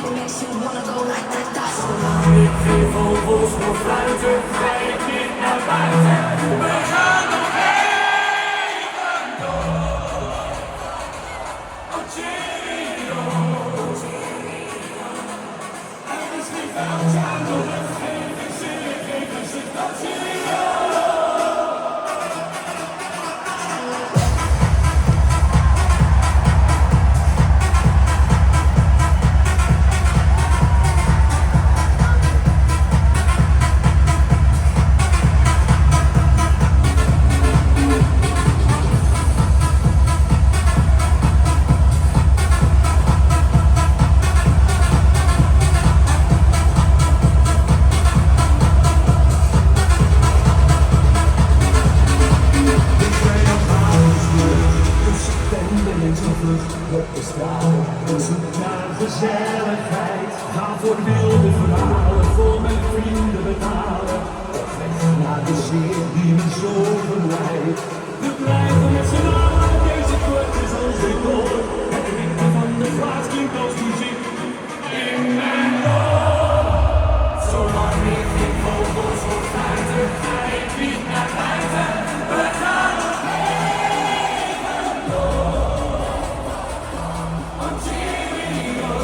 It makes you wanna go like that. That's Ik zie vogels voor fluiten, ga ik niet naar buiten. We gaan nog even door. Oh cheerio, er is geen vuiltje aan de lucht, geen zin, geen zin, dat cheerio. Op de straat, zoek naar gezelligheid. Ga voor wilde verhalen, voor mijn vrienden betalen. Op weg naar de sfeer die me zo verleidt. We blijven met z'n allen, deze kort is ons decor. Het ritme van de plaats klinkt als muziek in mijn oor. Zolang ik geen vogels hoor fluiten, ga ik niet naar buiten. We gaan nog even door. Oh cheerio.